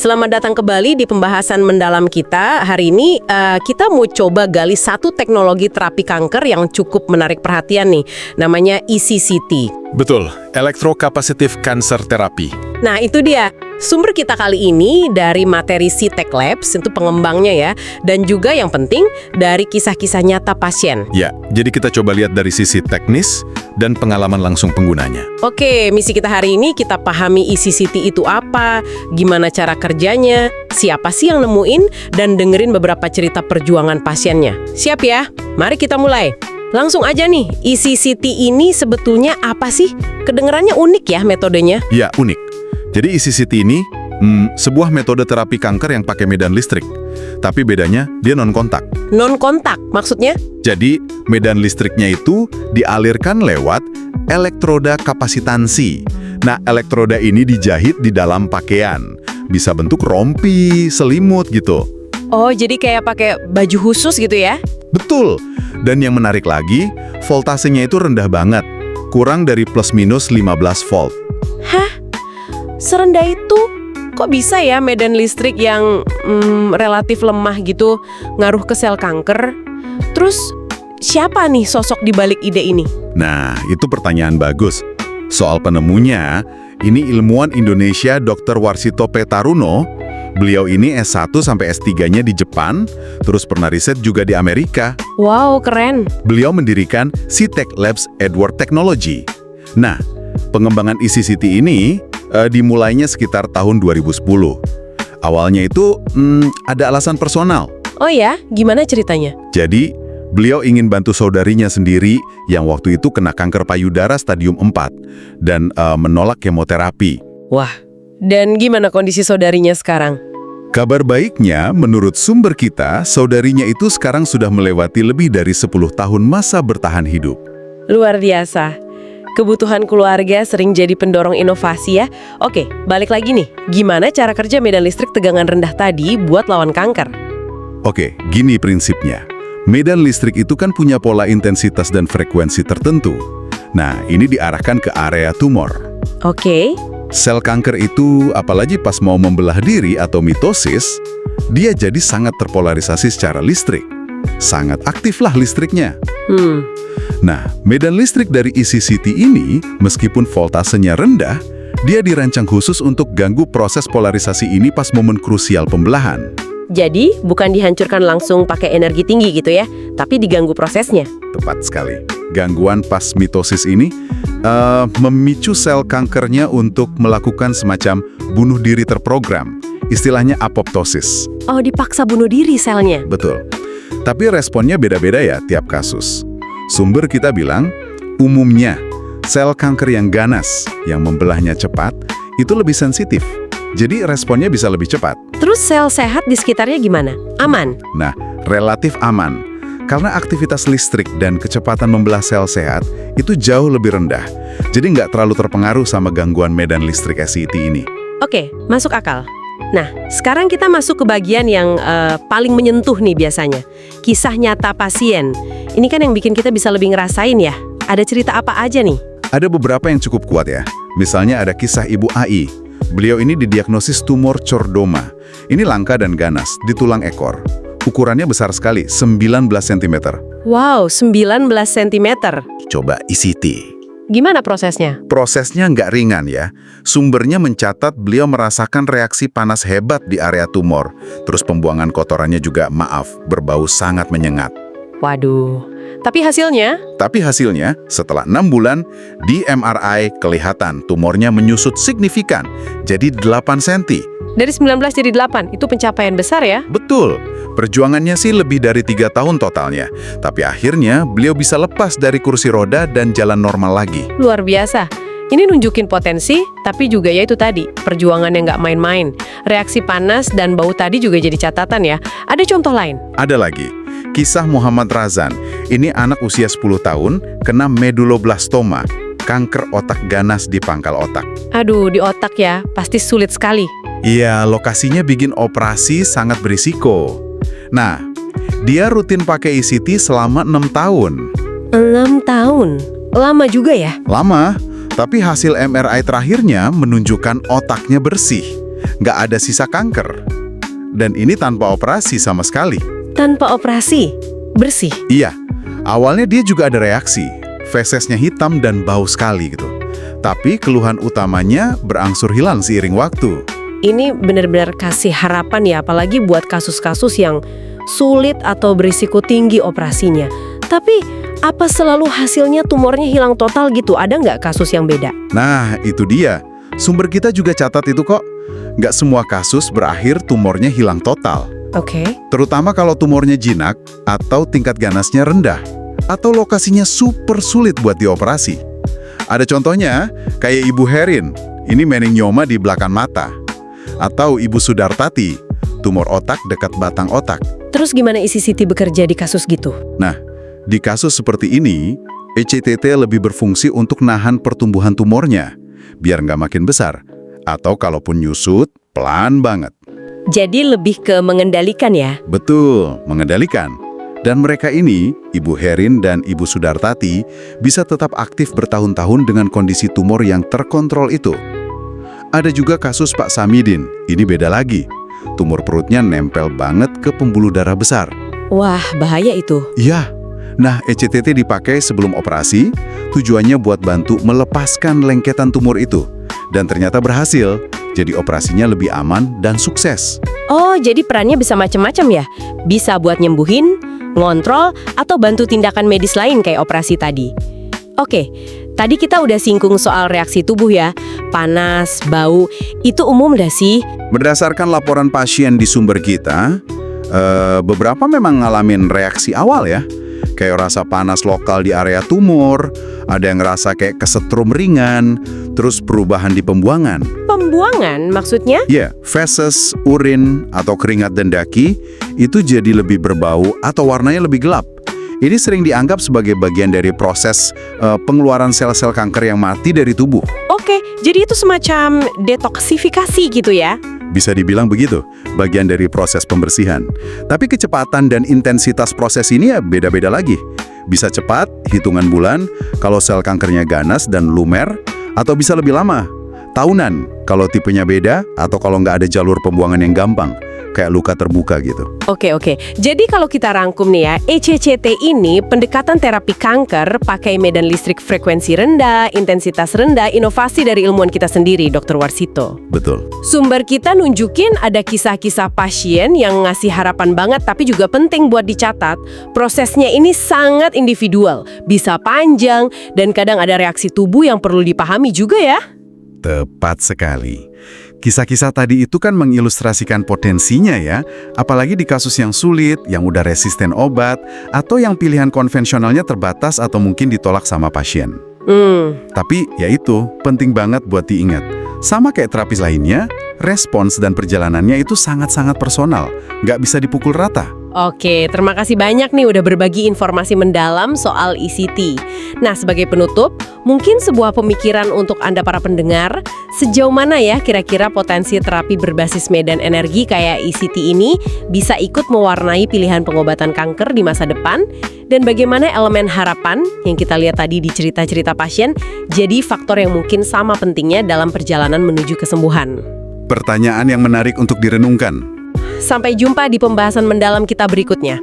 Selamat datang kembali di pembahasan mendalam kita. Hari ini kita mau coba gali satu teknologi terapi kanker yang cukup menarik perhatian nih. Namanya ECCT. Betul, Electrocapacitive Cancer Therapy. Nah itu dia. Sumber kita kali ini dari materi CTech Labs, itu pengembangnya ya. Dan juga yang penting dari kisah-kisah nyata pasien. Ya, jadi kita coba lihat dari sisi teknis dan pengalaman langsung penggunanya. Oke, misi kita hari ini kita pahami ECCT itu apa, gimana cara kerjanya, siapa sih yang nemuin, dan dengerin beberapa cerita perjuangan pasiennya. Siap ya? Mari kita mulai. Langsung aja nih, ECCT ini sebetulnya apa sih? Kedengerannya unik ya metodenya? Ya, unik. Jadi ECCT ini sebuah metode terapi kanker yang pakai medan listrik. Tapi bedanya dia non-kontak. Non-kontak maksudnya? Jadi medan listriknya itu dialirkan lewat elektroda kapasitansi. Nah, elektroda ini dijahit di dalam pakaian. Bisa bentuk rompi, selimut gitu. Oh, jadi kayak pakai baju khusus gitu ya? Betul. Dan yang menarik lagi, voltasenya itu rendah banget. Kurang dari plus minus 15 volt. Hah? Serendah itu? Kok bisa ya medan listrik yang relatif lemah gitu ngaruh ke sel kanker? Terus siapa nih sosok di balik ide ini? Nah, itu pertanyaan bagus. Soal penemunya, ini ilmuwan Indonesia Dr. Warsito Petaruno. Beliau ini S1 sampai S3-nya di Jepang, terus pernah riset juga di Amerika. Wow, keren. Beliau mendirikan CTech Labs Edward Technology. Nah, pengembangan ECCT ini dimulainya sekitar tahun 2010. Awalnya itu ada alasan personal. Oh ya, gimana ceritanya? Jadi, beliau ingin bantu saudarinya sendiri yang waktu itu kena kanker payudara stadium 4 dan menolak kemoterapi. Wah, dan gimana kondisi saudarinya sekarang? Kabar baiknya, menurut sumber kita, saudarinya itu sekarang sudah melewati lebih dari 10 tahun masa bertahan hidup. Luar biasa. Kebutuhan keluarga sering jadi pendorong inovasi ya. Oke, balik lagi nih. Gimana cara kerja medan listrik tegangan rendah tadi buat lawan kanker? Oke, gini prinsipnya. Medan listrik itu kan punya pola intensitas dan frekuensi tertentu. Nah, ini diarahkan ke area tumor. Oke. Sel kanker itu, apalagi pas mau membelah diri atau mitosis, dia jadi sangat terpolarisasi secara listrik. Sangat aktiflah listriknya. Nah, medan listrik dari ECCT ini, meskipun voltasenya rendah, dia dirancang khusus untuk ganggu proses polarisasi ini pas momen krusial pembelahan. Jadi, bukan dihancurkan langsung pakai energi tinggi gitu ya, tapi diganggu prosesnya. Tepat sekali. Gangguan pas mitosis ini memicu sel kankernya untuk melakukan semacam bunuh diri terprogram. Istilahnya apoptosis. Oh, dipaksa bunuh diri selnya? Betul. Tapi responnya beda-beda ya tiap kasus. Sumber kita bilang, umumnya sel kanker yang ganas, yang membelahnya cepat, itu lebih sensitif. Jadi responnya bisa lebih cepat. Terus sel sehat di sekitarnya gimana? Aman? Nah, relatif aman. Karena aktivitas listrik dan kecepatan membelah sel sehat itu jauh lebih rendah. Jadi nggak terlalu terpengaruh sama gangguan medan listrik ECCT ini. Oke, masuk akal. Nah, sekarang kita masuk ke bagian yang paling menyentuh nih biasanya. Kisah nyata pasien. Ini kan yang bikin kita bisa lebih ngerasain ya. Ada cerita apa aja nih? Ada beberapa yang cukup kuat ya. Misalnya ada kisah Ibu AI. Beliau ini didiagnosis tumor chordoma. Ini langka dan ganas di tulang ekor. Ukurannya besar sekali, 19 cm. Wow, 19 cm. Coba ECT. Gimana prosesnya? Prosesnya nggak ringan ya. Sumbernya mencatat beliau merasakan reaksi panas hebat di area tumor. Terus pembuangan kotorannya juga, berbau sangat menyengat. Waduh, tapi hasilnya? Tapi hasilnya, setelah 6 bulan, di MRI kelihatan tumornya menyusut signifikan, jadi 8 cm. Dari 19 jadi 8, itu pencapaian besar ya? Betul, perjuangannya sih lebih dari 3 tahun totalnya. Tapi akhirnya, beliau bisa lepas dari kursi roda dan jalan normal lagi. Luar biasa. Ini nunjukin potensi, tapi juga ya itu tadi, perjuangan yang nggak main-main. Reaksi panas dan bau tadi juga jadi catatan ya. Ada contoh lain? Ada lagi. Kisah Muhammad Razan. Ini anak usia 10 tahun, kena meduloblastoma, kanker otak ganas di pangkal otak. Aduh, di otak ya, pasti sulit sekali. Iya, lokasinya bikin operasi sangat berisiko. Nah, dia rutin pakai ECT selama 6 tahun. 6 tahun? Lama juga ya? Lama, tapi hasil MRI terakhirnya menunjukkan otaknya bersih. nggak ada sisa kanker. Dan ini tanpa operasi sama sekali. Tanpa operasi? Bersih? Iya, awalnya dia juga ada reaksi. Fesesnya hitam dan bau sekali gitu. Tapi keluhan utamanya berangsur hilang seiring waktu. Ini benar-benar kasih harapan ya, apalagi buat kasus-kasus yang sulit atau berisiko tinggi operasinya. Tapi apa selalu hasilnya tumornya hilang total gitu? Ada nggak kasus yang beda? Nah, itu dia. Sumber kita juga catat itu kok. Nggak semua kasus berakhir tumornya hilang total. Oke. Terutama kalau tumornya jinak atau tingkat ganasnya rendah. Atau lokasinya super sulit buat dioperasi. Ada contohnya, kayak Ibu Herin, ini meningioma di belakang mata. Atau Ibu Sudartati, tumor otak dekat batang otak. Terus gimana ICCT bekerja di kasus gitu? Nah, di kasus seperti ini, ECTT lebih berfungsi untuk nahan pertumbuhan tumornya, biar nggak makin besar. Atau kalaupun nyusut, pelan banget. Jadi lebih ke mengendalikan ya? Betul, mengendalikan. Dan mereka ini, Ibu Herin dan Ibu Sudartati, bisa tetap aktif bertahun-tahun dengan kondisi tumor yang terkontrol itu. Ada juga kasus Pak Samidin, ini beda lagi. Tumor perutnya nempel banget ke pembuluh darah besar. Wah, bahaya itu. Iya. Nah, ECTT dipakai sebelum operasi, tujuannya buat bantu melepaskan lengketan tumor itu. Dan ternyata berhasil, jadi operasinya lebih aman dan sukses. Oh, jadi perannya bisa macam-macam ya? Bisa buat nyembuhin, ngontrol, atau bantu tindakan medis lain kayak operasi tadi. Oke, tadi kita udah singgung soal reaksi tubuh ya. Panas, bau, itu umum nggak sih? Berdasarkan laporan pasien di sumber kita, beberapa memang ngalamin reaksi awal ya. Kayak rasa panas lokal di area tumor, ada yang ngerasa kayak kesetrum ringan, terus perubahan di pembuangan. Pembuangan maksudnya? Ya, feses, urin, atau keringat dan daki itu jadi lebih berbau atau warnanya lebih gelap. Ini sering dianggap sebagai bagian dari proses pengeluaran sel-sel kanker yang mati dari tubuh. Oke, jadi itu semacam detoksifikasi gitu ya? Bisa dibilang begitu, bagian dari proses pembersihan. Tapi kecepatan dan intensitas proses ini ya beda-beda lagi. Bisa cepat, hitungan bulan, kalau sel kankernya ganas dan lumer, atau bisa lebih lama, tahunan, kalau tipenya beda, atau kalau nggak ada jalur pembuangan yang gampang, kayak luka terbuka gitu. Oke. Jadi kalau kita rangkum nih ya, ECCT ini pendekatan terapi kanker pakai medan listrik frekuensi rendah, intensitas rendah, inovasi dari ilmuwan kita sendiri, Dr. Warsito. Betul. Sumber kita nunjukin ada kisah-kisah pasien yang ngasih harapan banget tapi juga penting buat dicatat. Prosesnya ini sangat individual, bisa panjang, dan kadang ada reaksi tubuh yang perlu dipahami juga ya. Tepat sekali. Kisah-kisah tadi itu kan mengilustrasikan potensinya ya, apalagi di kasus yang sulit, yang udah resisten obat, atau yang pilihan konvensionalnya terbatas atau mungkin ditolak sama pasien. Tapi ya itu, penting banget buat diingat. Sama kayak terapis lainnya, respons dan perjalanannya itu sangat-sangat personal, nggak bisa dipukul rata. Oke, terima kasih banyak nih udah berbagi informasi mendalam soal ECT. Nah, sebagai penutup, mungkin sebuah pemikiran untuk Anda para pendengar, sejauh mana ya kira-kira potensi terapi berbasis medan energi kayak ECT ini bisa ikut mewarnai pilihan pengobatan kanker di masa depan? Dan bagaimana elemen harapan yang kita lihat tadi di cerita-cerita pasien jadi faktor yang mungkin sama pentingnya dalam perjalanan menuju kesembuhan? Pertanyaan yang menarik untuk direnungkan. Sampai jumpa di pembahasan mendalam kita berikutnya.